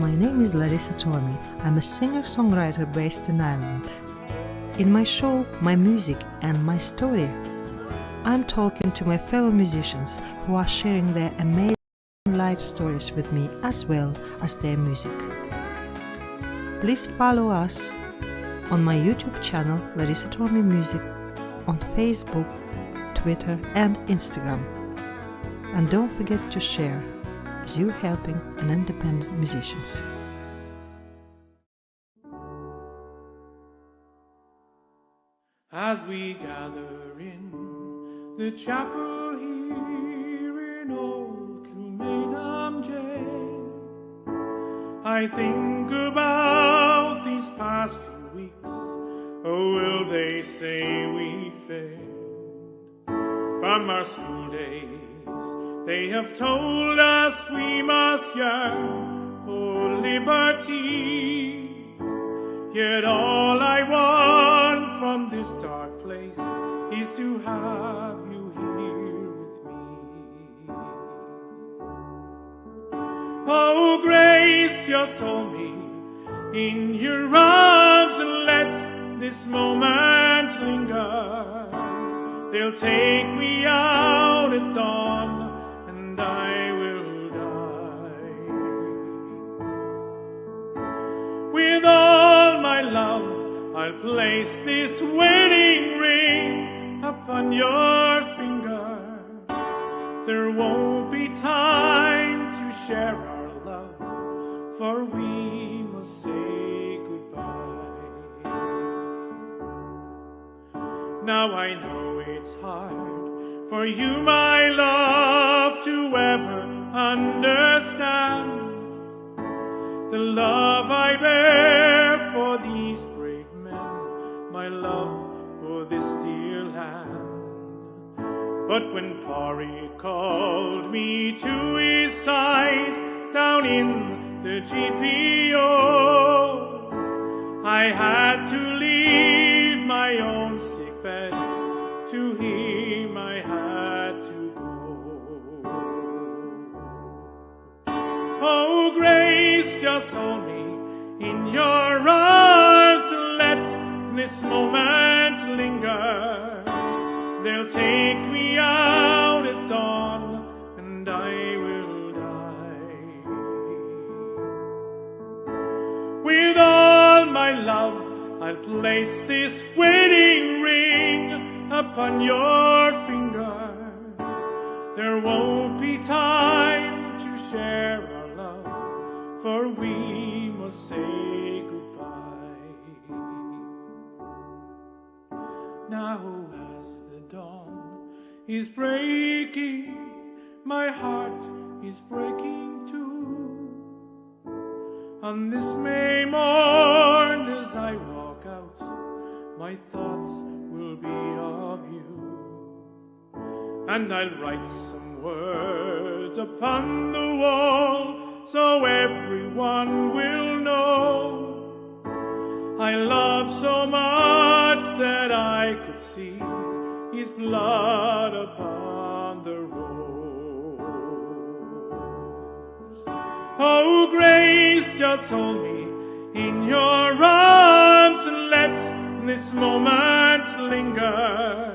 My name is Larissa Tormey. I'm a singer-songwriter based in Ireland. In my show, My Music and My Story, I'm talking to my fellow musicians who are sharing their amazing life stories with me as well as their music. Please follow us on my YouTube channel, Larissa Tormey Music, on Facebook, Twitter and Instagram. And don't forget to share, as you're helping an independent musicians. As we gather in the chapel here in old Kilmainham Jail, I think about these past few weeks. Oh, will they say we failed? From our school days, they have told us we must yearn for liberty. Yet all I want from this dark place is to have you here with me. Oh, grace, just hold me in your arms and let this moment linger. They'll take me out at dawn and I will die. With all my love, I'll place this wedding ring upon your finger. There won't be time to share our love, for we must say goodbye. Now I know it's hard for you, my love, to ever understand the love I bear for these brave men, my love for this dear land. But when Parry called me to his side down in the GPO, I had to leave my own sick bed. To him I had to go. Oh, grace, just hold me in your arms and let this moment linger. They'll take me out at dawn and I will die. With all my love, I'll place this wedding ring upon your finger. There won't be time to share our love, for we must say goodbye. Now as the dawn is breaking, my heart is breaking too. On this May morn as I walk out, my thoughts will be of you. And I'll write some words upon the wall so everyone will know I love so much that I could see his blood upon the rose. Oh, grace, just hold me in your arms and let this moment linger.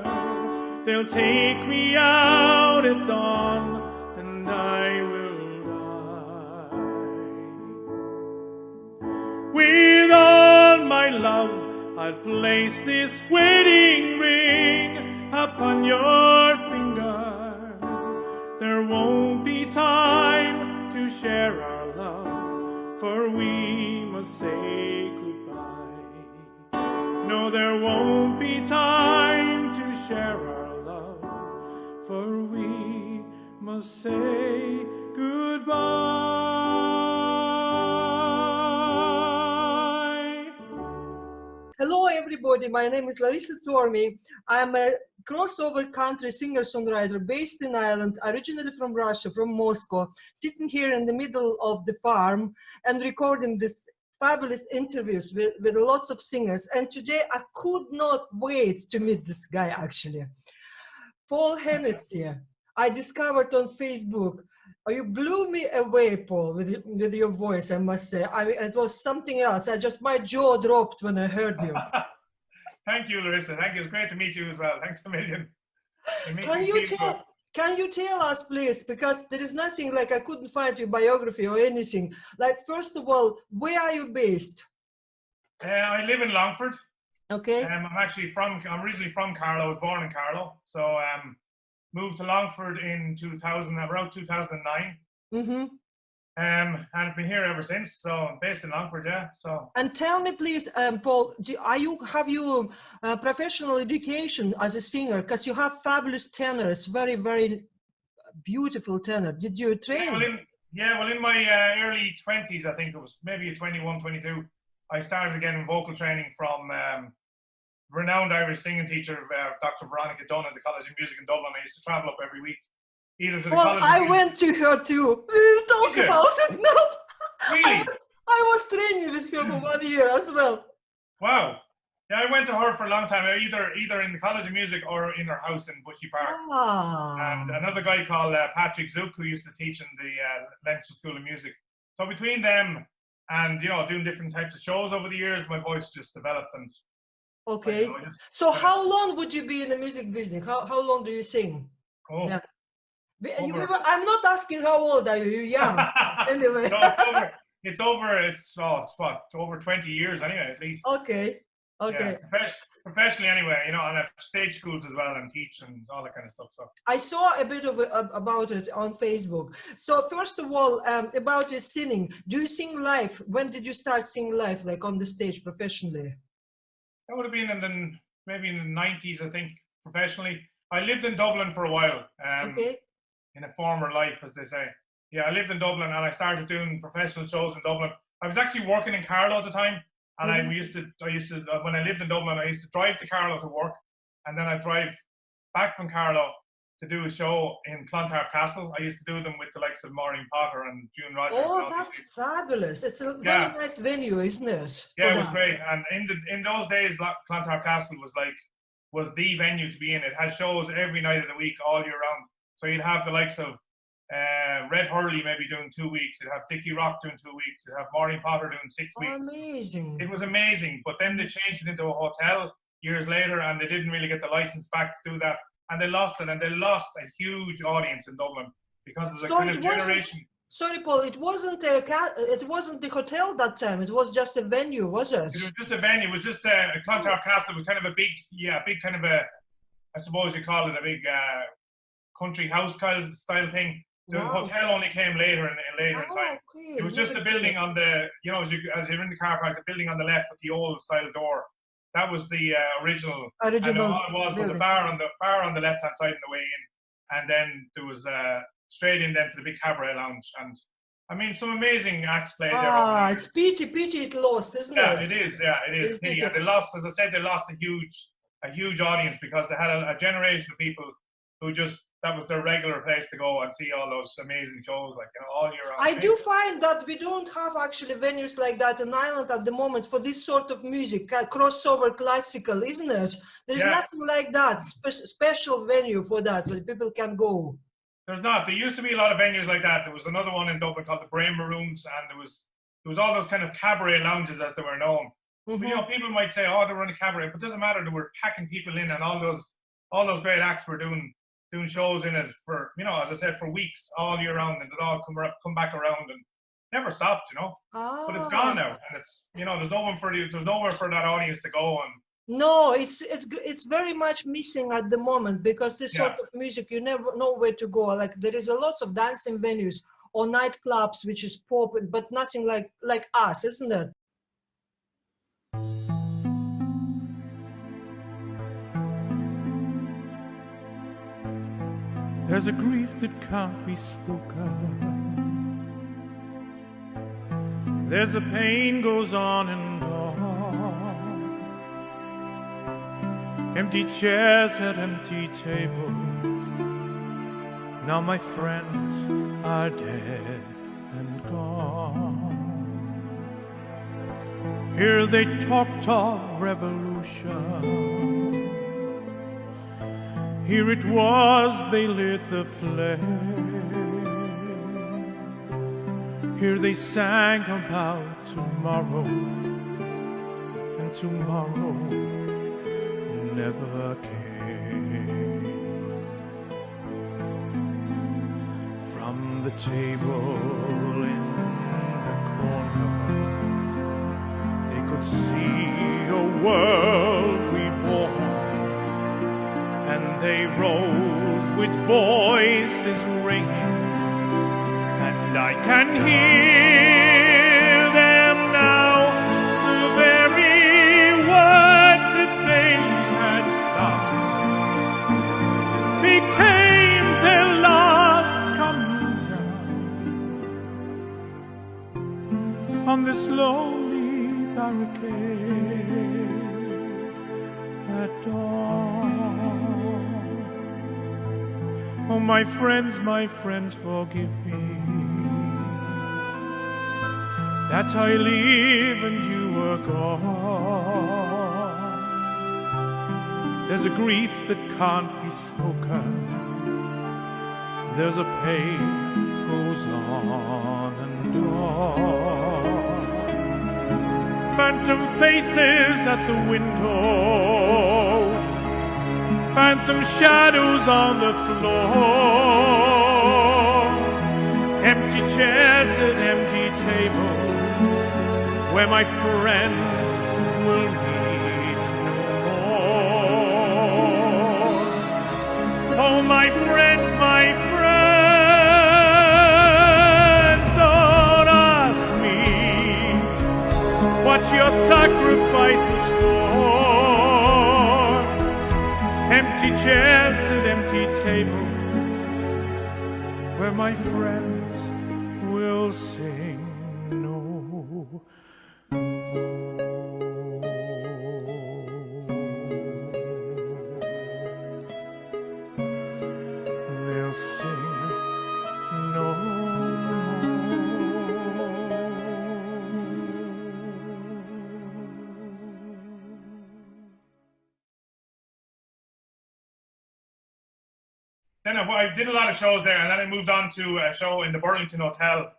They'll take me out at dawn and I will die. With all my love, I'll place this wedding ring upon your finger. There won't be time to share our love, for we must say goodbye. No, there won't be time to share our love, for we must say goodbye. Hello everybody, my name is Larissa Tormey. I'm a crossover country singer-songwriter based in Ireland, originally from Russia, from Moscow, sitting here in the middle of the farm and recording this fabulous interviews with lots of singers. And today I could not wait to meet this guy actually. Paul Hennessy, I discovered on Facebook. Oh, you blew me away, Paul, with your voice, I must say. I mean, it was something else. My jaw dropped when I heard you. Thank you, Larissa. Thank you. It's great to meet you as well. Thanks a million. You make Can me you feel good. can you tell us, please, because there is nothing like I couldn't find your biography or anything. Like, first of all, where are you based? I live in Longford. Okay. I'm originally from Carlow. I was born in Carlow. So moved to Longford in around 2009. Mm-hmm. And I've been here ever since. So I'm based in Longford, yeah. So. And tell me, please, Paul, have you professional education as a singer? Because you have fabulous tenors, very, very beautiful tenor. Did you train? Well, in my early 20s, I think it was maybe 21, 22, I started getting vocal training from renowned Irish singing teacher, Dr. Veronica Dunn at the College of Music in Dublin. I used to travel up every week. Either to the College I went to her too. We'll talk about it now. Really? I was training with her for 1 year as well. Wow. Yeah, I went to her for a long time, either in the College of Music or in her house in Bushy Park. And another guy called Patrick Zook, who used to teach in the Leinster School of Music. So between them and, doing different types of shows over the years, my voice just developed. And okay. So how long would you be in the music business? How long do you sing? Oh. Yeah. I'm not asking how old are you. You're young. Anyway. No, it's over 20 years anyway, at least. Okay. Okay. Yeah, professionally anyway, and I have stage schools as well and teach and all that kind of stuff. So I saw a bit of about it on Facebook. So first of all, about your singing, do you sing live? When did you start singing live, like on the stage professionally? That would have been maybe in the 90s, I think, professionally. I lived in Dublin for a while. Okay. In a former life, as they say. Yeah, I lived in Dublin and I started doing professional shows in Dublin. I was actually working in Carlow at the time. And I used to, when I lived in Dublin, I used to drive to Carlow to work, and then I'd drive back from Carlow to do a show in Clontarf Castle. I used to do them with the likes of Maureen Potter and June Rogers. Oh, that's fabulous. It's a very nice venue, isn't it? Yeah, it was great. And in those days, Clontarf Castle was the venue to be in. It has shows every night of the week, all year round. So you'd have the likes of Red Hurley maybe doing 2 weeks. You'd have Dickie Rock doing 2 weeks. You'd have Maureen Potter doing 6 weeks. Amazing. It was amazing. But then they changed it into a hotel years later, and they didn't really get the license back to do that. And they lost it. And they lost a huge audience in Dublin because there's a kind of generation. Sorry, Paul. It wasn't the hotel that time. It was just a venue, was it? It was just a venue. It was just a Clontarf Castle. It was kind of a big kind of a, I suppose you call it a big country house style thing. The hotel only came later in time. Okay. It was just a building on the, as you're in the car park, the building on the left with the old style door. That was the original. And all it was a bar on the left hand side on the way in, and then there was straight in then to the big cabaret lounge. And I mean, some amazing acts played there. It's pity it lost, isn't it? Yeah, it is. Yeah, it is pity. And they lost, as I said, a huge audience because they had a generation of people who that was their regular place to go and see all those amazing shows, all year round. I do find that we don't have actually venues like that in Ireland at the moment for this sort of music, crossover classical, isn't it? There's nothing like that, special venue for that where people can go. There's not. There used to be a lot of venues like that. There was another one in Dublin called the Bramer Rooms, and there was all those kind of cabaret lounges as they were known. Mm-hmm. But, people might say, oh, they were in a cabaret, but it doesn't matter. They were packing people in, and all those great acts were doing shows in it for, as I said, for weeks, all year round, and it all come back around and never stopped, But it's gone now, and it's, there's nowhere for that audience to go. And no, it's very much missing at the moment because this sort of music, you never know where to go. Like there is a lots of dancing venues or nightclubs, which is pop, but nothing like us, isn't it? There's a grief that can't be spoken. There's a pain goes on and on. Empty chairs at empty tables. Now my friends are dead and gone. Here they talked of revolution. Here it was they lit the flame. Here they sang about tomorrow, and tomorrow never came. From the table in the corner, they could see a world reborn, and they rose with voices ringing, and I can hear them now, the very words that they had sung became their last communion on this lonely barricade at dawn. Oh, my friends, forgive me that I live and you were gone. There's a grief that can't be spoken, there's a pain goes on and on. Phantom faces at the window, phantom shadows on the floor, empty chairs and empty tables where my friends will meet no more. Oh, my friends, don't ask me what your sacrifice was for. Empty chairs and empty tables where my friends will sing no more. They'll sing no Then I did a lot of shows there, and then I moved on to a show in the Burlington Hotel,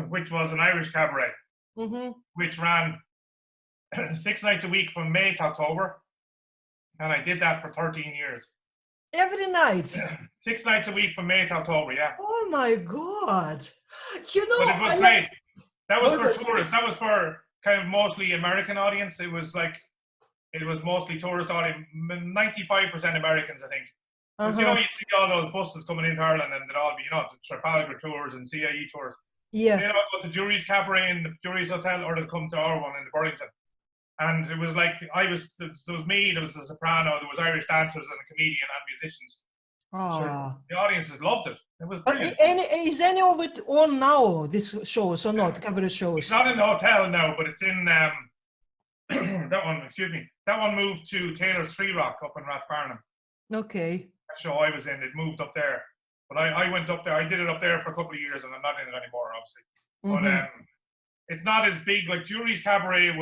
which was an Irish cabaret, which ran 6 nights a week from May to October, and I did that for 13 years. Every night? 6 nights a week from May to October, yeah. Oh my God. You know, but it was great. That was for tourists. That was for kind of mostly American audience. It was mostly tourist audience, 95% Americans, I think. But you know, you see all those buses coming into Ireland, and they'd all be, the Trafalgar tours and CIE tours. Yeah. They'd all go to Jury's Cabaret in the Jury's Hotel, or they'd come to our one in the Burlington. And it was like, there was me, there was a soprano, there was Irish dancers and a comedian and musicians. So the audiences loved it. It was brilliant. Is any of it on now, this shows or not, cabaret shows? It's not in the hotel now, but it's in that one moved to Taylor's Tree Rock up in Rathfarnham. Okay. That show I was in, it moved up there. But I went up there, I did it up there for a couple of years, and I'm not in it anymore, obviously. But it's not as big, like Jury's Cabaret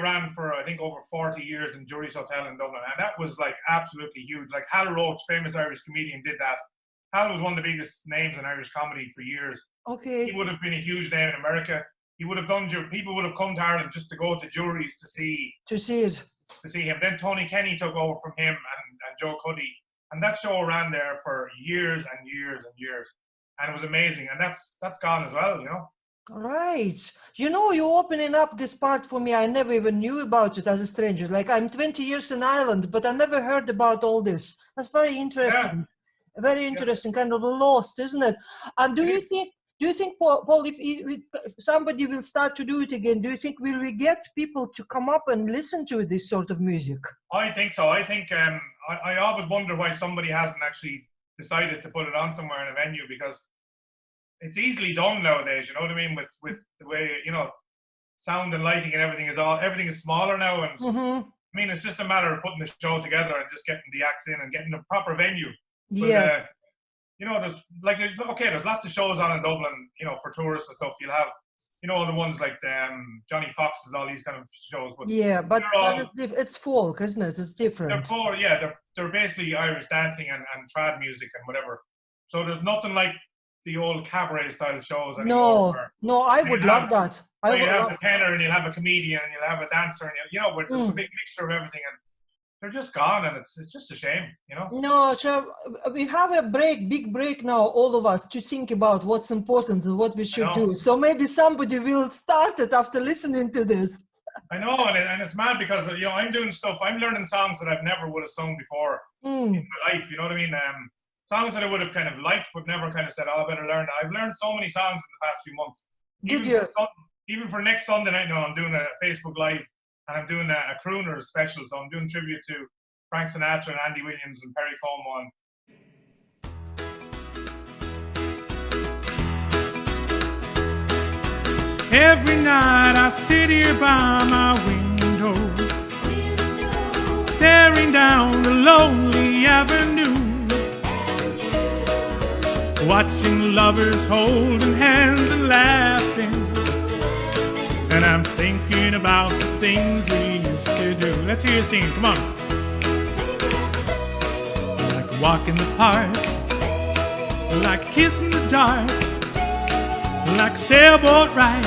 ran for, I think, over 40 years in Jury's Hotel in Dublin, and that was like absolutely huge. Like Hal Roach, famous Irish comedian, did that. Hal was one of the biggest names in Irish comedy for years. Okay. He would have been a huge name in America. He would have people would have come to Ireland just to go to Jury's to see him. Then Tony Kenny took over from him and Joe Cuddy, and that show ran there for years and years and years, and it was amazing. And that's gone as well, Right. You're opening up this part for me. I never even knew about it as a stranger. Like, I'm 20 years in Ireland, but I never heard about all this. That's very interesting. Yeah. Very interesting, kind of lost, isn't it? And do you think, Paul, if somebody will start to do it again, do you think will we get people to come up and listen to this sort of music? I think so. I think I always wonder why somebody hasn't actually decided to put it on somewhere in a venue, because it's easily done nowadays, you know what I mean? With the way, sound and lighting and everything is smaller now. And I mean, it's just a matter of putting the show together and just getting the acts in and getting a proper venue. Yeah. But, there's lots of shows on in Dublin, for tourists and stuff. You'll have, the ones like Johnny Fox's, all these kind of shows. But yeah, but it's folk, isn't it? It's different. They're basically Irish dancing and trad music and whatever. So there's nothing like the old cabaret style shows anymore. No, I would love that. I Where would you have love. the tenor and you'll have a comedian and you'll have a dancer and you know, where there's a big mixture of everything, and they're just gone, and it's just a shame, you know. No, so we have a big break now, all of us, to think about what's important and what we should do. So maybe somebody will start it after listening to this. I know, and it's mad because, you know, I'm doing stuff, I'm learning songs that I've never would have sung before in my life, you know what I mean? Songs that I would have kind of liked, but never kind of said, oh, I better learn that. I've learned so many songs in the past few months. Did you? Even for next Sunday night now, I'm doing a Facebook Live, and I'm doing a crooners special, so I'm doing tribute to Frank Sinatra and Andy Williams and Perry Como. Every night I sit here by my window, staring down the lonely avenue, watching lovers holding hands and laughing. And I'm thinking about the things we used to do. Let's hear you sing, come on. Like a walk in the park, like a kiss in the dark, like a sailboat ride.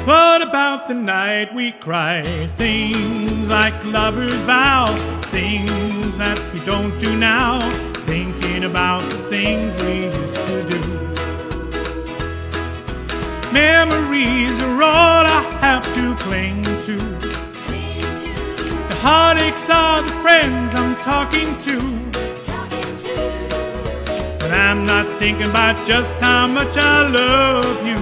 What about the night we cried? Things like lovers' vow, things that we don't do now. Thinking about the things we used to do. Memories are all I have to cling to. The heartaches are the friends I'm talking to. And I'm not thinking about just how much I love you.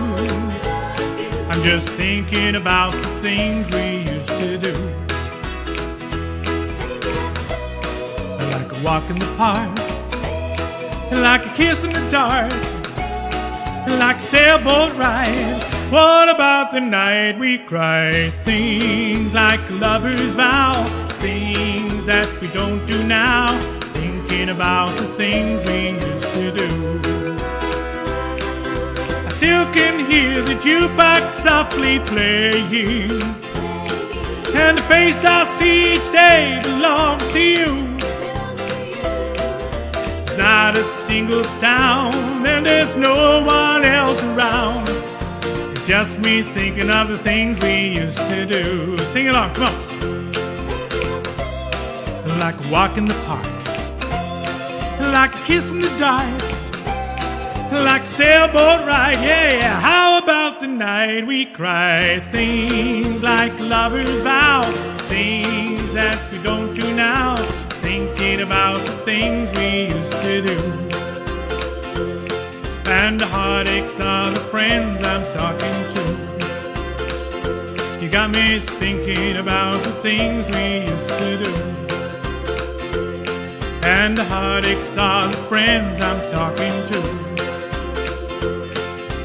I'm just thinking about the things we used to do. Like a walk in the park, like a kiss in the dark, like a sailboat ride. What about the night we cried? Things like lovers' vow, things that we don't do now. Thinking about the things we used to do. I still can hear the jukebox softly playing, and the face I see each day belongs to you. There's not a single sound, and there's no one else around. It's just me thinking of the things we used to do. Sing along, come on. Like a walk in the park, like a kiss in the dark, like a sailboat ride, yeah. How about the night we cried? Things like lovers' vow, things that we don't do now. Thinking about the things we used to do. And the heartaches are the friends I'm talking to. You got me thinking about the things we used to do. And the heartaches are the friends I'm talking to.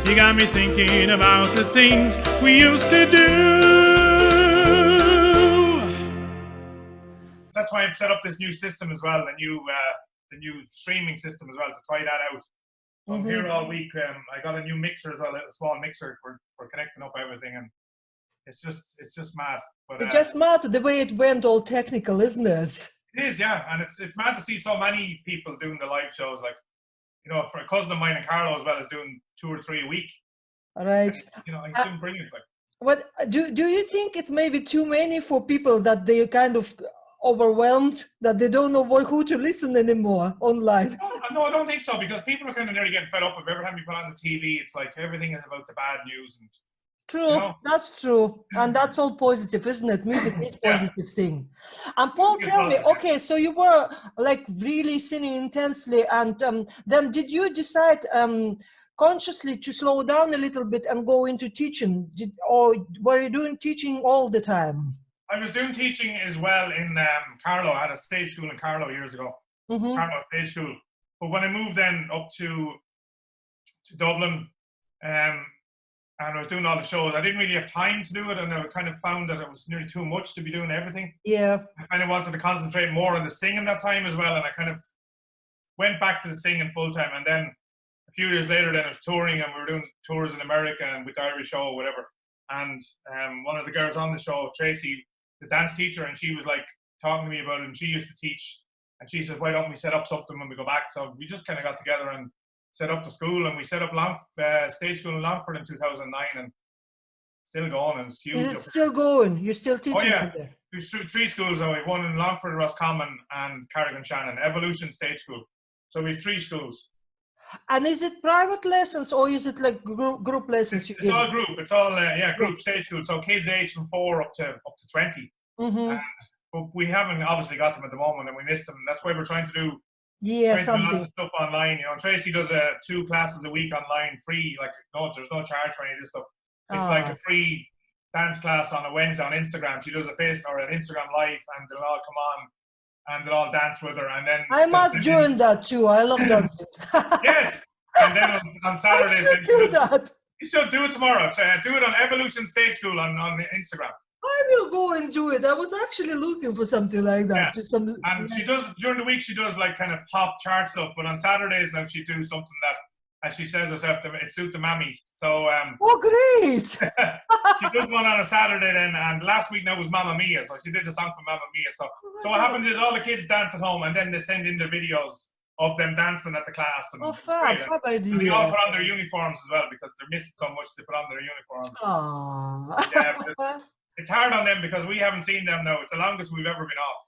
You got me thinking about the things we used to do. That's why I've set up this new system as well, the new streaming system as well, to try that out. I'm here all week. I got a new mixer as well, a small mixer for connecting up everything, and it's just mad. But it's just mad the way it went all technical, isn't it? It is, yeah, and it's mad to see so many people doing the live shows. Like, you know, for a cousin of mine in Carlo as well is doing 2 or 3 a week. All right. And, you know, it's doing brilliant. Like, what do you think it's maybe too many for people, that they kind of overwhelmed, that they don't know who to listen anymore online? No, I don't think so, because people are kind of nearly getting fed up of every time you put on the TV. It's like everything is about the bad news. And true, you know? That's true, and that's all positive, isn't it? Music is positive thing. And Paul, tell me, okay, so you were like really singing intensely, and then did you decide consciously to slow down a little bit and go into teaching? Or were you doing teaching all the time? I was doing teaching as well in Carlo. I had a stage school in Carlo years ago. Carlo Stage School. But when I moved then up to Dublin, and I was doing all the shows, I didn't really have time to do it, and I kind of found that it was nearly too much to be doing everything. Yeah. I kind of wanted to concentrate more on the singing that time as well, and I kind of went back to the singing full time. And then a few years later, then I was touring, and we were doing tours in America and with the Irish show or whatever. And one of the girls on the show, Tracy, the dance teacher, and she was like talking to me about it, and she used to teach, and she said, why don't we set up something when we go back? So we just kind of got together and set up the school, and we set up stage school in Longford in 2009, and still going, and it's huge. Is it still going? You're still teaching yeah. there? There's three schools now. We've one in Longford, Roscommon, and Carrigan-Shannon, Evolution Stage School. So we have 3 schools. And is it private lessons or is it like group lessons? It's all group. It's all group stage school. So kids aged from 4 up to 20. Mm-hmm. But we haven't obviously got them at the moment, and we missed them. That's why we're trying to do something stuff online. You know, Tracy does 2 classes a week online, free. Like there's no charge for any of this stuff. It's like a free dance class on a Wednesday on Instagram. She does an Instagram live, and they'll all come on and they'll all dance with her. And then I must join that too. I love dancing. Yes. And then on Saturdays, I should do that. You should do it tomorrow. Do it on Evolution Stage School on Instagram. I will go and do it. I was actually looking for something like that. Yeah. And she does during the week. She does like kind of pop chart stuff, but on Saturdays now she do something that, as she says herself, it suits the mammies. So oh, great! She does one on a Saturday then, and last week now was Mamma Mia, so she did the song for Mamma Mia. So what happens is all the kids dance at home, and then they send in their videos of them dancing at the class. And fab idea. And they all put on their uniforms as well, because they're missing so much. They put on their uniforms. Aww. Yeah, it's hard on them because we haven't seen them now. It's the longest we've ever been off.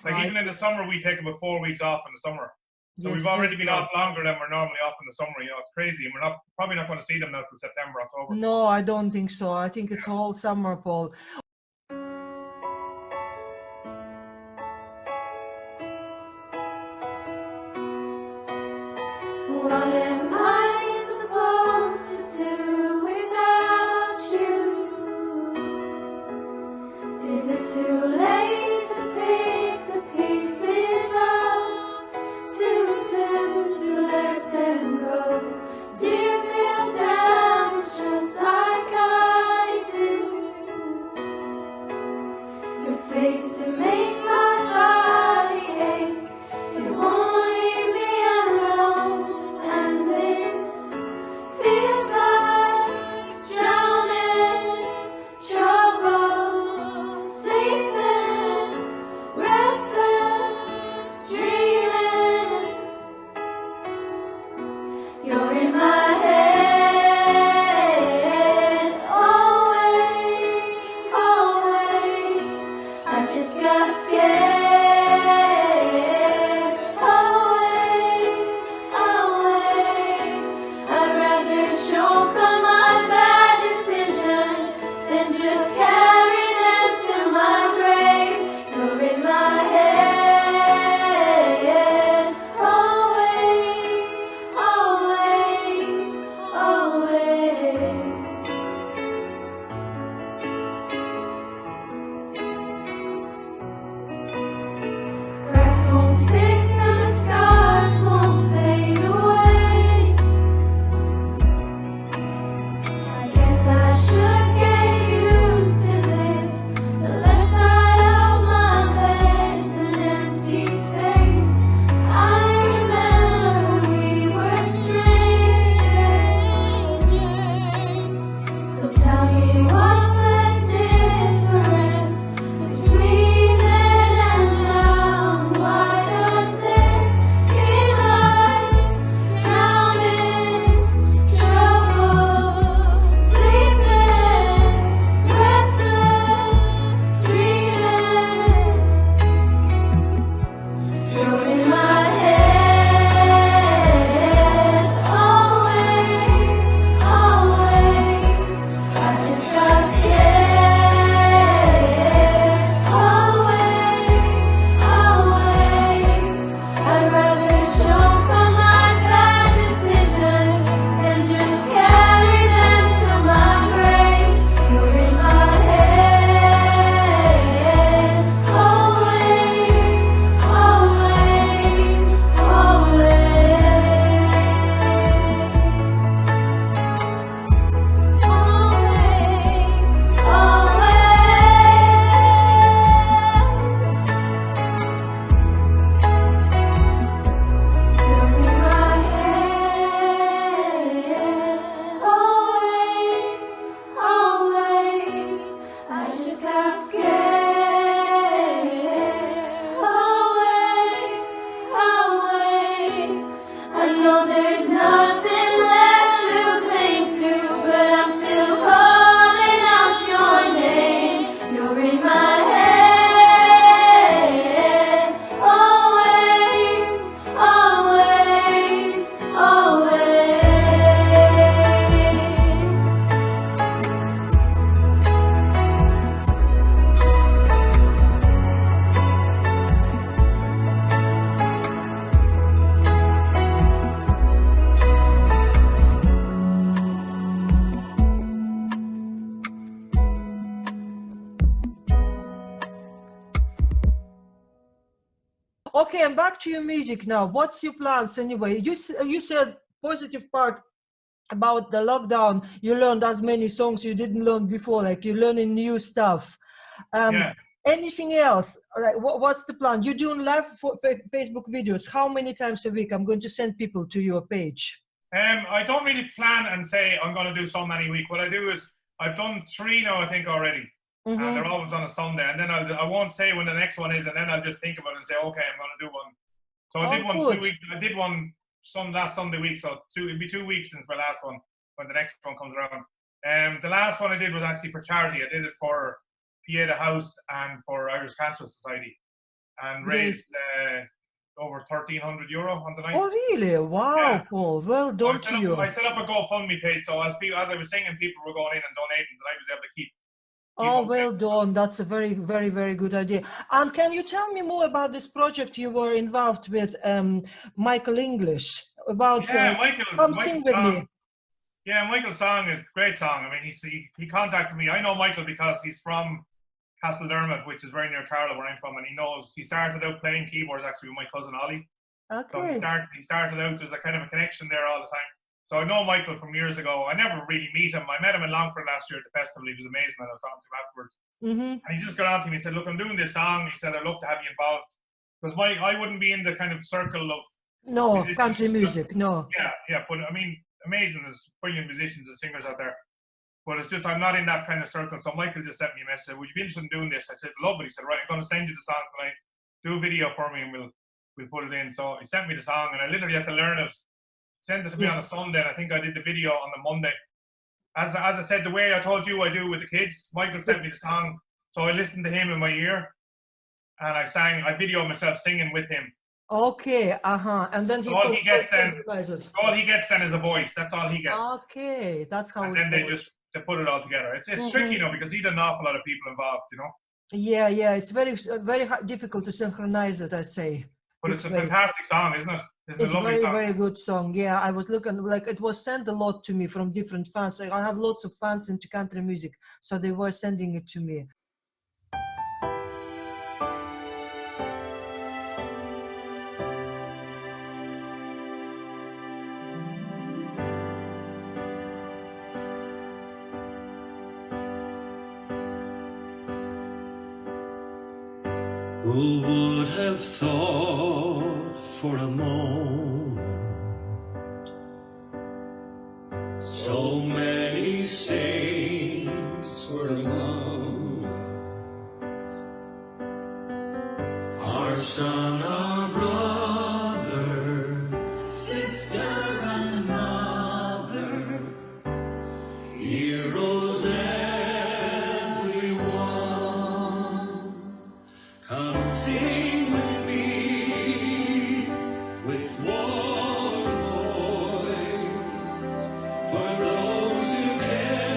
Like even in the summer, we take about 4 weeks off in the summer. So we've already been off longer than we're normally off in the summer. You know, it's crazy, and we're probably not going to see them now till September, October. No, I don't think so. I think it's all summer, Paul. What am I supposed to do without you? Is it too late to pick the pieces up? Too soon to let them go? Do you feel damaged just like I do? Your face, it makes my body ache. It won't leave me alone, and this feels like drowning, trouble, sleeping, restless, dreaming. You're in my head, always, always. I just got Okay, and back to your music now. What's your plans anyway? You said positive part about the lockdown. You learned as many songs you didn't learn before, like you're learning new stuff. Yeah. Anything else? Like, what's the plan? You're doing live Facebook videos. How many times a week? I'm going to send people to your page. I don't really plan and say I'm going to do so many a week. What I do is I've done 3 now, I think, already. And they're always on a Sunday. And then I won't say when the next one is, and then I'll just think about it and say, okay, I'm going to do one. So I did one good. 2 weeks. I did one last Sunday week. So it'll be 2 weeks since my last one when the next one comes around. The last one I did was actually for charity. I did it for Pieta House and for Irish Cancer Society, and raised over €1,300 on the night. Oh, really? Wow, yeah. Paul. Well done to you. I set up a GoFundMe page, so as I was singing, people were going in and donating, and I was able to keep. Oh, well done. That's a very, very, very good idea. And can you tell me more about this project you were involved with, Michael English? About come sing with me. Yeah, Michael's song is a great song. I mean, he contacted me. I know Michael because he's from Castledermot, which is very near Carlow, where I'm from, and he started out playing keyboards actually with my cousin Ollie. Okay. So he started out, there's a kind of a connection there all the time. So I know Michael from years ago. I never really meet him. I met him in Longford last year at the festival. He was amazing, and I was talking to him afterwards. And he just got on to me and said, look, I'm doing this song. He said, I'd love to have you involved. Because I wouldn't be in the kind of circle of... No, country music, no. Yeah, but I mean, amazing. There's brilliant musicians and singers out there. But it's just, I'm not in that kind of circle. So Michael just sent me a message. Would you be interested in doing this? I said, love it. He said, right, I'm going to send you the song tonight. Do a video for me and we'll put it in. So he sent me the song and I literally had to learn it. Sent it to me on a Sunday, and I think I did the video on the Monday. As I said, the way I told you I do with the kids, Michael sent me the song, so I listened to him in my ear, and I videoed myself singing with him. Okay, and then all he gets then is a voice. That's all he gets. Okay, that's how. And then they put it all together. It's tricky, because he had an awful lot of people involved, Yeah, it's very, very difficult to synchronize it, I'd say. But it's a fantastic song, isn't it? It's a very, very good song. Yeah, I was looking, like, it was sent a lot to me from different fans. Like, I have lots of fans into country music, so they were sending it to me. Who would have thought for a moment so many saints were among us? Our son, our brother, sister and mother, heroes everyone. Come sing with me, with one voice, for those who care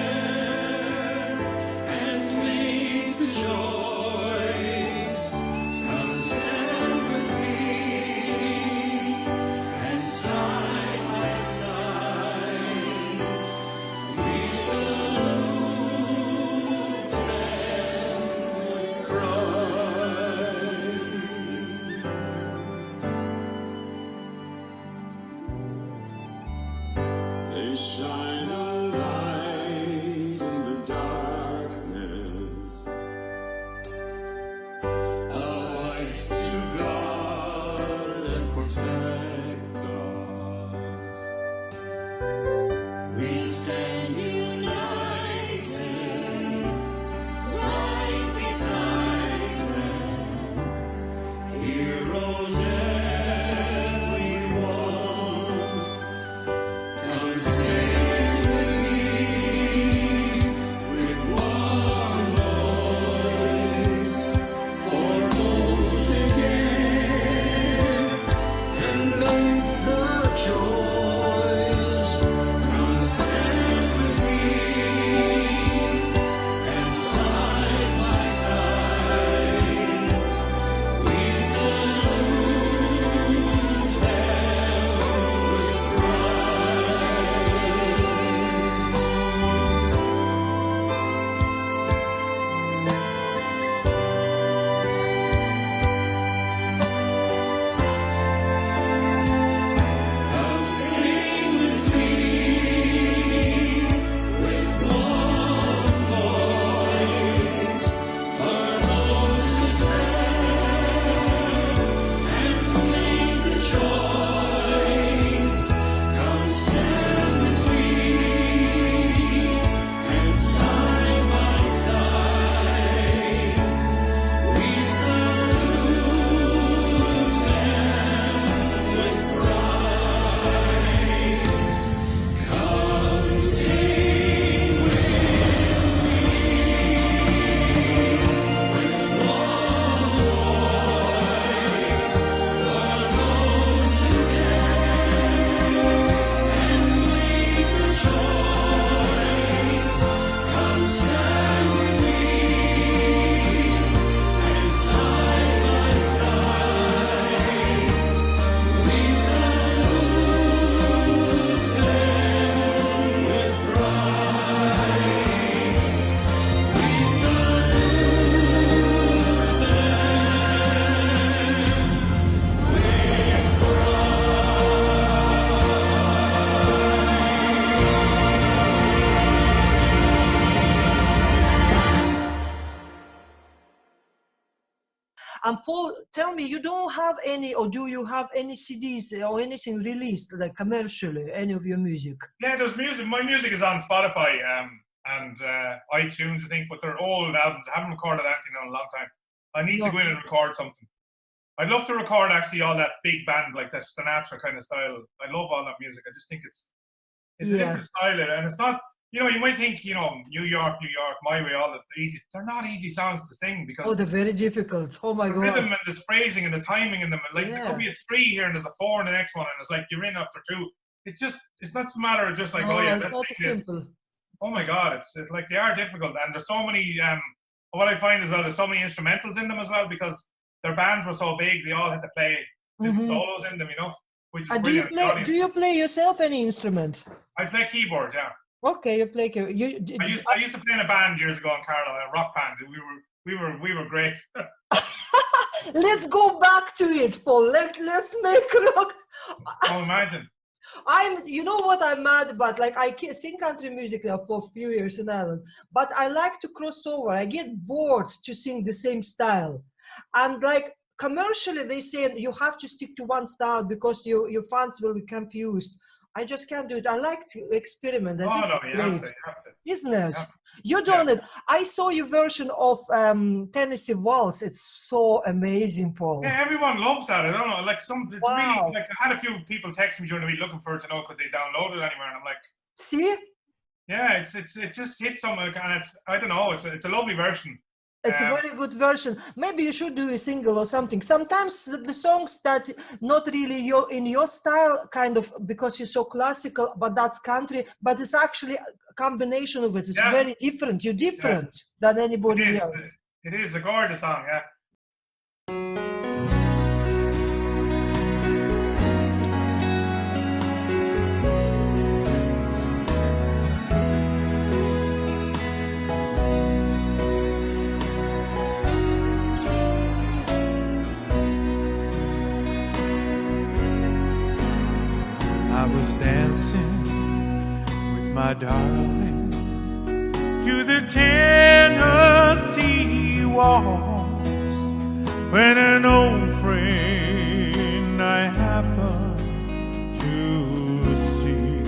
And Paul, tell me, you don't have any, or do you have any CDs or anything released, like commercially, any of your music? Yeah, there's music. My music is on Spotify and iTunes, I think, but they're old albums. I haven't recorded anything in a long time. I need to go in and record something. I'd love to record actually all that big band, like that Sinatra kind of style. I love all that music. I just think it's a different style, and it's not. You know, you might think, New York, My Way, all that easy. They're not easy songs to sing because they're very difficult. Oh my God! The rhythm and the phrasing and the timing in them, like there could be a 3 here and there's a 4 in the next one, and it's like you're in after 2. It's not a matter of just like it's not simple. Oh my God, it's like they are difficult, and there's so many. What I find as well, there's so many instrumentals in them as well because their bands were so big, they all had to play solos in them, which is brilliant. Do you play yourself any instrument? I play keyboard, yeah. Okay, you play. I used to play in a band years ago in Carlisle, a rock band. We were great. Let's go back to it, Paul. Let's make rock. Oh, imagine. You know what I'm mad about? Like I sing country music now for a few years in Ireland, but I like to cross over. I get bored to sing the same style, and like commercially they say you have to stick to one style because your fans will be confused. I just can't do it. I like to experiment. You have to. Isn't it? You done it. I saw your version of Hennessy Waltz. It's so amazing, Paul. Yeah, everyone loves that. I don't know. Like really, like I had a few people text me during the week looking for it to know could they download it anywhere, and I'm like, see? Yeah, it just hits something, and I don't know. It's a lovely version. It's a very good version. Maybe you should do a single or something. Sometimes the songs that not really in your style, kind of, because you're so classical, but that's country, but it's actually a combination of it. It's very different. You're different than anybody else. It is a gorgeous song, yeah. I was dancing with my darling to the Tennessee waltz when an old friend I happened to see.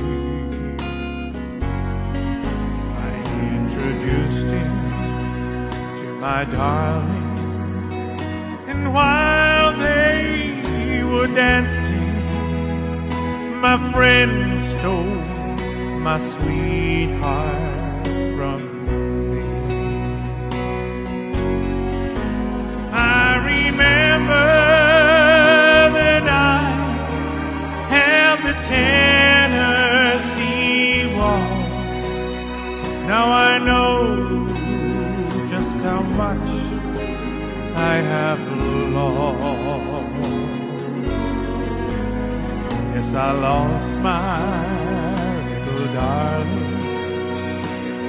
I introduced him to my darling, and while they were dancing, my friend stole my sweetheart from me. I remember the night at the Tennessee waltz. Now I know just how much I have lost. Yes, I lost my little darling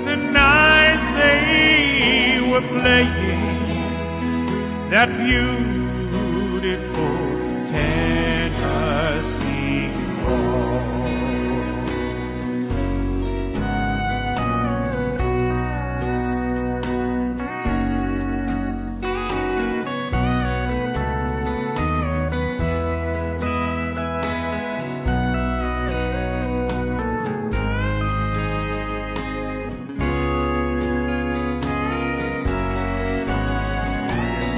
the night they were playing that beautiful Tennessee waltz.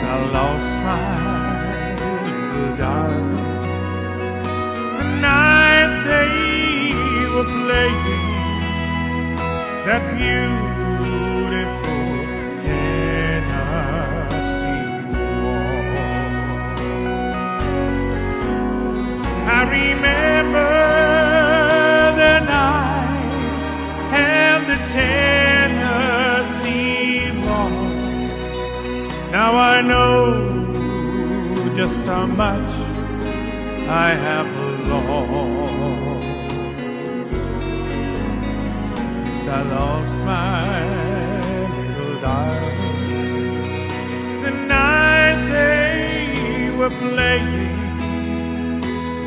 I lost my little darling the night they were playing that beautiful Tennessee waltz. I remember the night and the Tennessee waltz. Now I know just how much I have lost. Yes, I lost my little darling the night they were playing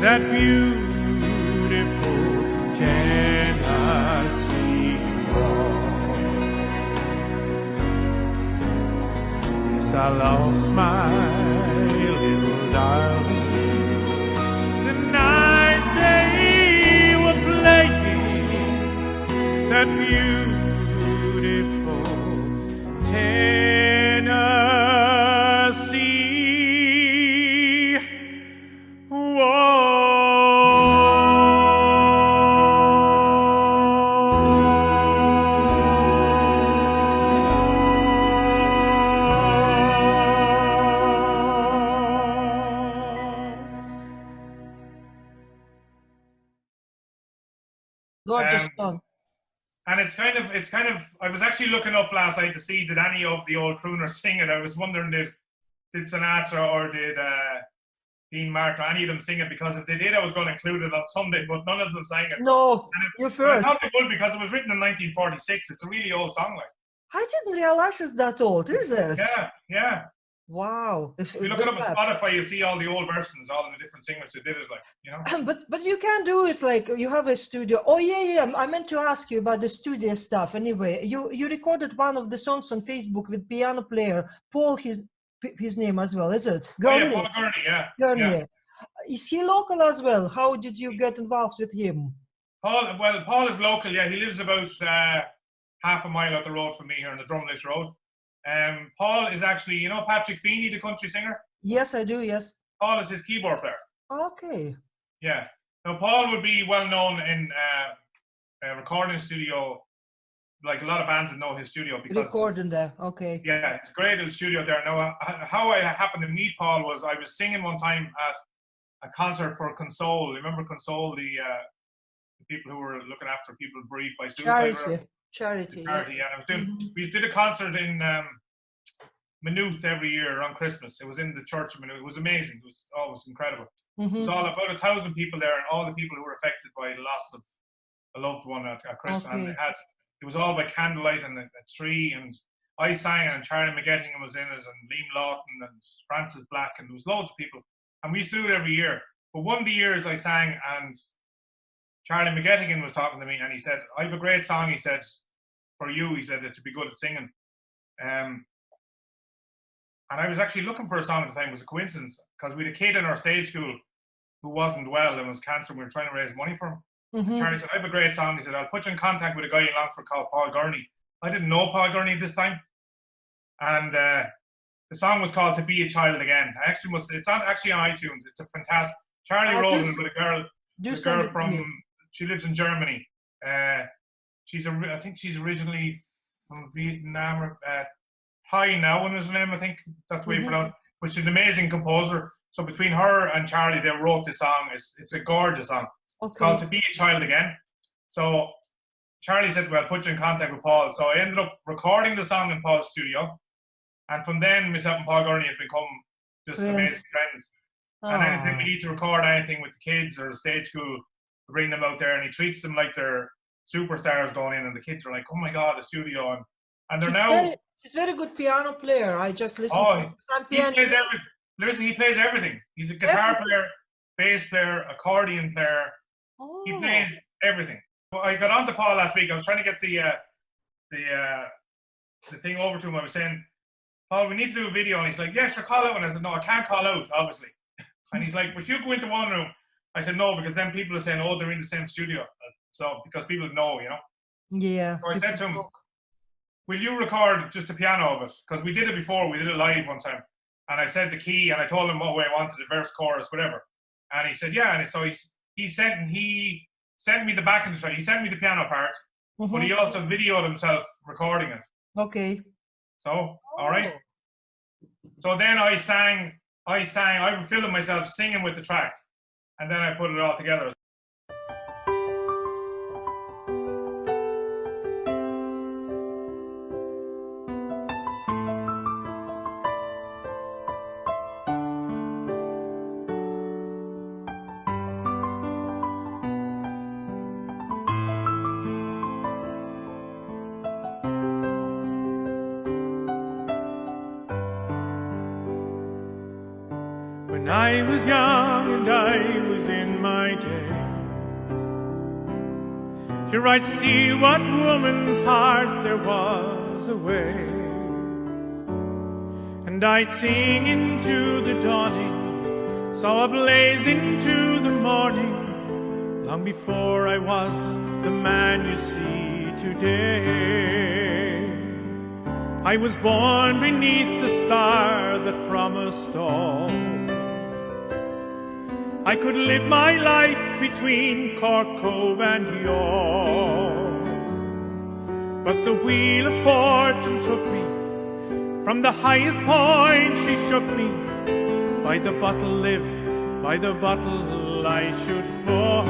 that beautiful Tennessee waltz. Yes, I lost my little darling. The night they were playing that beautiful Tennessee Gorgeous song. And it's kind of. I was actually looking up last night to see did any of the old crooners sing it. I was wondering did Sinatra or did Dean Martin or any of them sing it, because if they did, I was going to include it on Sunday, but none of them sang it. No, you're I first. thought they would because it was written in 1946. It's a really old song, like. I didn't realize it's that old, is it? Yeah. Wow. If you look it up on Spotify, you'll see all the old versions, all of the different singers who did it, like, you know. But you can do it like you have a studio. Oh yeah. I meant to ask you about the studio stuff. Anyway, you recorded one of the songs on Facebook with piano player Paul. His name as well, is it? Gurney. Paul Gurney, yeah. Gurney. Yeah. Is he local as well? How did you get involved with him? Paul is local. Yeah, he lives about half a mile out the road from me here on the Drumless Road. Paul is actually, you know, Patrick Feeney, the country singer. Yes, I do. Yes. Paul is his keyboard player. Okay. Yeah. Now Paul would be well known in a recording studio. Like a lot of bands that know his studio because recording there. Okay. Yeah, it's a great little studio there. Now, how I happened to meet Paul was I was singing one time at a concert for Console. Remember Console, the people who were looking after people bereaved by suicide? Charity. Yeah. I was doing. We did a concert in Maynooth every year around Christmas. It was in the church of Maynooth. It was amazing. It was always incredible. It was all about 1,000 people there, and all the people who were affected by the loss of a loved one at Christmas. Okay. And it was all by candlelight and a tree, and I sang, and Charlie McGettigan was in it, and Liam Lawton and Francis Black, and there was loads of people. And we used to do it every year. But one of the years I sang, and Charlie McGettigan was talking to me, and he said, "I have a great song," he said, "for you," he said, "to be good at singing." And I was actually looking for a song at the time. It was a coincidence, because we had a kid in our stage school who wasn't well and was cancer, and we were trying to raise money for him. Charlie said, "I have a great song." He said, "I'll put you in contact with a guy in Longford called Paul Gurney." I didn't know Paul Gurney at this time. And the song was called "To Be a Child Again." It's actually on iTunes. It's a fantastic. Charlie wrote it with a girl from, she lives in Germany. I think she's originally from Vietnam, or Thai Nguyen is her name, I think. That's the way you pronounce it. But she's an amazing composer. So between her and Charlie, they wrote this song. It's a gorgeous song. Okay. It's called "To Be a Child Again." So Charlie said, "Well, I'll put you in contact with Paul." So I ended up recording the song in Paul's studio. And from then, myself and Paul Gurney have become just amazing friends. And anything we need to record anything with the kids or the stage school, we bring them out there, and he treats them like they're superstars going in, and the kids are like, "Oh my God, the studio." And they're he's very good piano player. I just listened to some piano. He plays everything. Listen, he plays everything. He's a guitar player, bass player, accordion player. He plays everything. Well, I got on to Paul last week. I was trying to get the thing over to him. I was saying, "Paul, we need to do a video." And he's like, "Yeah, sure, call out." And I said, "No, I can't call out, obviously." And he's like, "But you go into one room." I said, "No, because then people are saying, oh, they're in the same studio." So, because people know, you know. Yeah. So I said to him, "Will you record just the piano of it?" Because we did it before. We did it live one time. And I said the key, and I told him what way I wanted, the verse, chorus, whatever. And he said, "Yeah." And so he sent me the backing track. He sent me the piano part, but he also videoed himself recording it. Okay. So, all right. So then I filmed myself singing with the track, and then I put it all together. When I was young and I was in my day, to right steal what woman's heart there was away. And and I'd sing into the dawning, saw a blaze into the morning, long before I was the man you see today. I was born beneath the star that promised all. I could live my life between Cork Cove and Youghal, but the wheel of fortune took me from the highest point. She shook me. By the bottle live, by the bottle I should fall.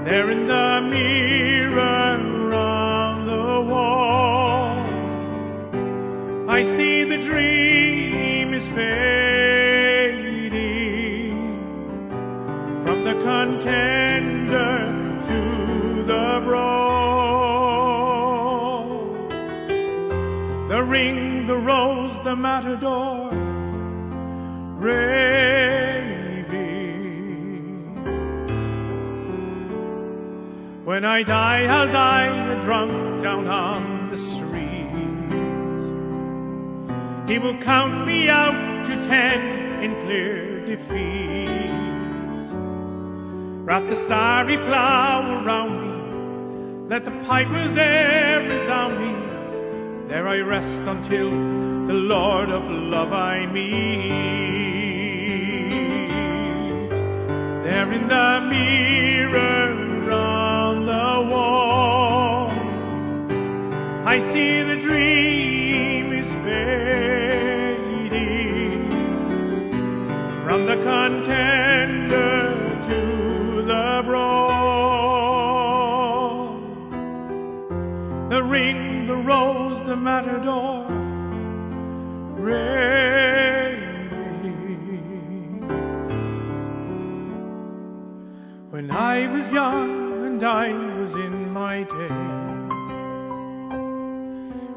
There in the mirror on the wall, I see the dream is fading, from the contender to the brawl. The ring, the rose, the matador, raving. When I die, I'll die a drunk down on the streets. He will count me out to 10 in clear defeat. Wrap the starry plough around me, let the pipers air resound me. There I rest until the Lord of love I meet. There in the mirror on the wall, I see the dream is fading, from the contender to the brawl. The ring, the rose, the matador, raving. When I was young and I was in my day,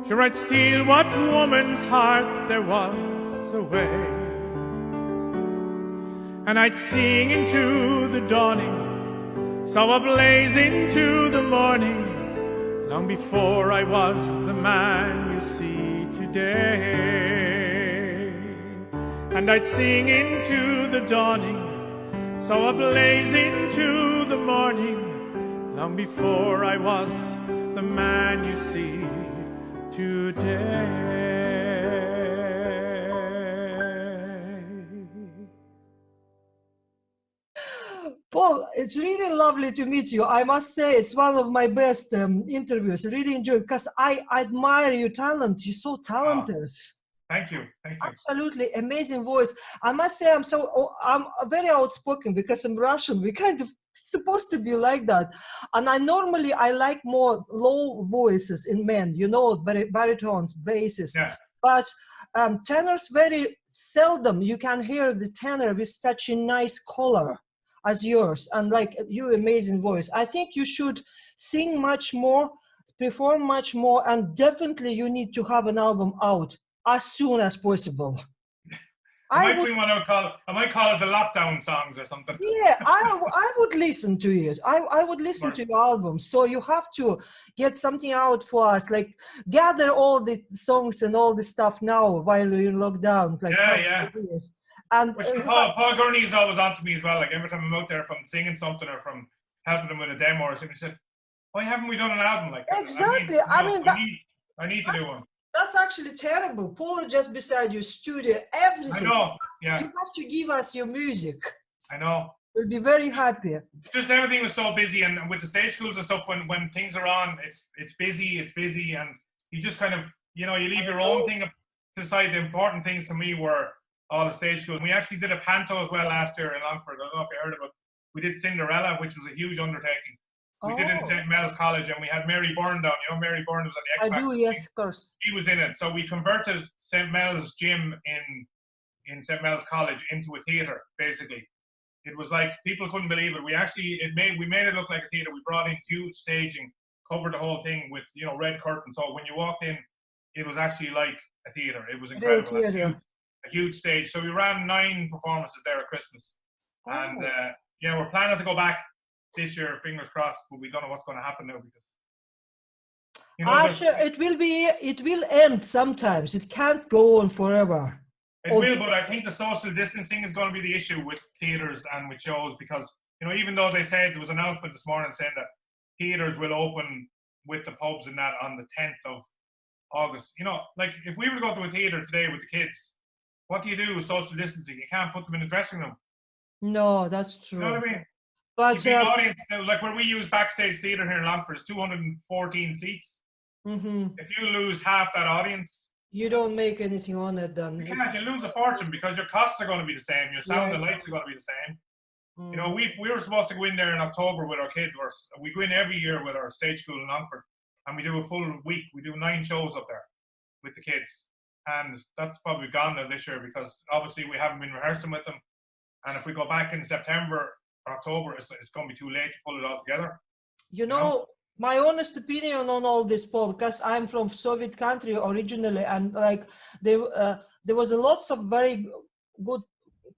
sure I'd steal what woman's heart there was away, and I'd sing into the dawning, saw a blaze into the morning, long before I was the man you see today. And I'd sing into the dawning, saw a blaze into the morning, long before I was the man you see today. Paul, it's really lovely to meet you. I must say it's one of my best interviews. I really enjoy it because I admire your talent. You're so talented. Thank you. Thank you. Absolutely amazing voice. I must say I'm very outspoken because I'm Russian. We kind of supposed to be like that. And I like more low voices in men, you know, baritones, basses. Yeah. But tenors, very seldom you can hear the tenor with such a nice color as yours, and like your amazing voice. I think you should sing much more, perform much more, and definitely you need to have an album out as soon as possible. I might call it the lockdown songs or something. Yeah, I would listen to it. I would listen to your album. So you have to get something out for us, like gather all the songs and all the stuff now while you're in lockdown. Like yeah. And Paul Gurney is always on to me as well. Like every time I'm out there from singing something or from helping them with a demo or something, he said, "Why haven't we done an album like that?" Exactly. I need to do one. That's actually terrible. Paul is just beside your studio, everything. I know. Yeah. You have to give us your music. I know. We'll be very happy. Just everything was so busy, and with the stage schools and stuff, when things are on, it's busy, and you just kind of, you know, you leave your own thing to the side. The important things to me were all the stage schools. We actually did a panto as well last year in Longford. I don't know if you heard of it. We did Cinderella, which was a huge undertaking. We did it in St. Mel's College, and we had Mary Byrne down. You know, Mary Byrne was on the X Factor. I do, yes, of course. She was in it. So we converted St. Mel's gym in St. Mel's College into a theatre, basically. It was like, people couldn't believe it. We made it look like a theatre. We brought in huge staging, covered the whole thing with, you know, red curtains. So when you walked in, it was actually like a theatre. It was incredible. A huge stage. So we ran 9 performances there at Christmas. And yeah, we're planning to go back this year, fingers crossed, but we don't know what's going to happen now because You know, Actually, it will end sometimes. It can't go on forever. it will, but I think the social distancing is going to be the issue with theatres and with shows because, you know, even though they said there was an announcement this morning saying that theatres will open with the pubs and that on the 10th of August, you know, like if we were to go to a theatre today with the kids, what do you do with social distancing? You can't put them in a dressing room. No, that's true. You know what I mean? But You'd be an audience, like where we use Backstage Theatre here in Longford, it's 214 seats. If you lose half that audience, you don't make anything on it then. you can't. You lose a fortune because your costs are going to be the same. Your sound and lights are going to be the same. You know, we were supposed to go in there in October with our kids. We go in every year with our stage school in Longford, and we do a full week. We do 9 shows up there with the kids, and that's probably gone now this year because obviously we haven't been rehearsing with them. And if we go back in September or October, it's going to be too late to pull it all together. You know, my honest opinion on all this, Paul, because I'm from Soviet country originally, and like there was a lots of very good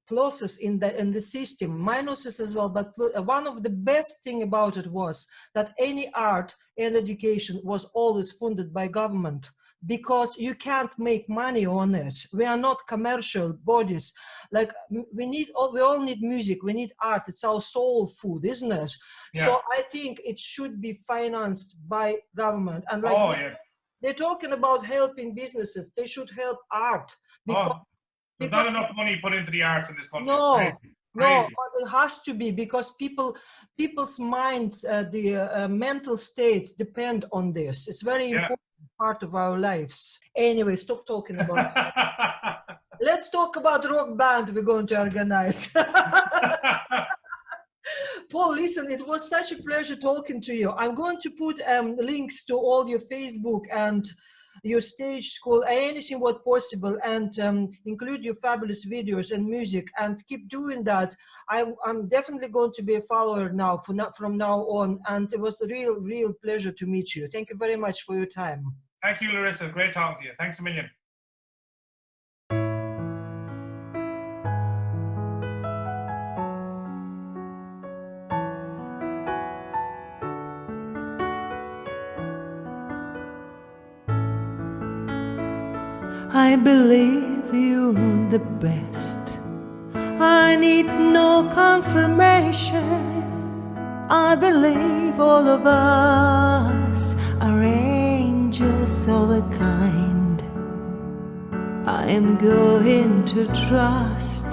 pluses in the system, minuses as well, but one of the best thing about it was that any art and education was always funded by government, because you can't make money on it. We are not commercial bodies. Like we all need music, we need art. It's our soul food, isn't it? Yeah. So I think it should be financed by government. And like they're talking about helping businesses, they should help art. Because there's not enough money put into the arts in this country. No, but it has to be, because people's minds, the mental states depend on this. It's very important part of our lives. Anyway, stop talking about it. Let's talk about rock band we're going to organize. Paul, listen, it was such a pleasure talking to you. I'm going to put links to all your Facebook and your stage school, anything what possible, and include your fabulous videos and music, and keep doing that. I'm definitely going to be a follower now from now on, and it was a real pleasure to meet you. Thank you very much for your time. Thank you, Larissa. Great talking to you. Thanks a million. I believe you're the best. I need no confirmation. I believe all of us are angels of a kind. I am going to trust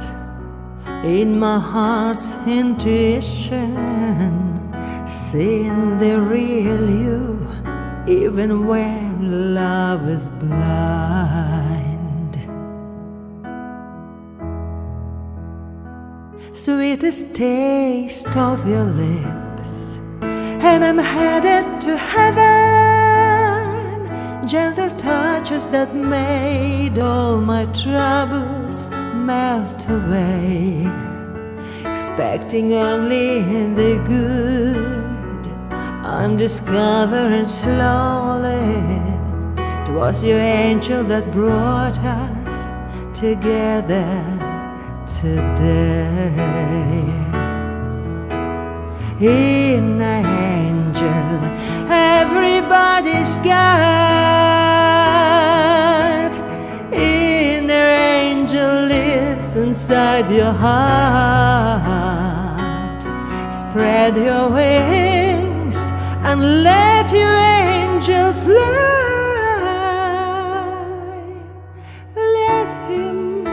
in my heart's intuition, seeing the real you, even when love is blind. Sweetest taste of your lips, and I'm headed to heaven. Gentle touches that made all my troubles melt away. Expecting only the good, I'm discovering slowly 'twas your angel that brought us together today. In an angel, everybody's got. In an angel lives inside your heart. Spread your wings and let your angel fly. Let him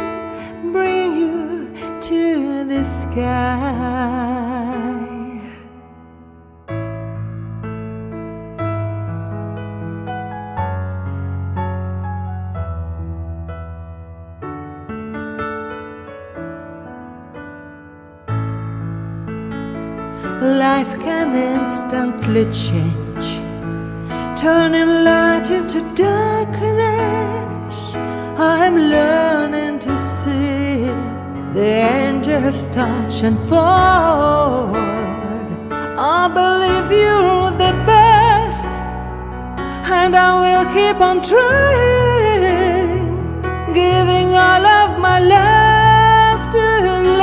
bring you to the sky. Life can instantly change, turning light into darkness. I'm learning to see the angels touch and fold. I believe you're the best, and I will keep on trying, giving all of my love to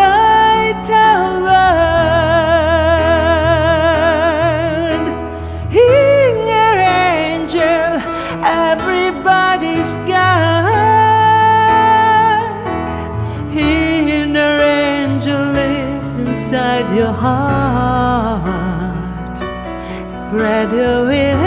light our world. In your angel, is God. Inner angel lives inside your heart. Spread your wings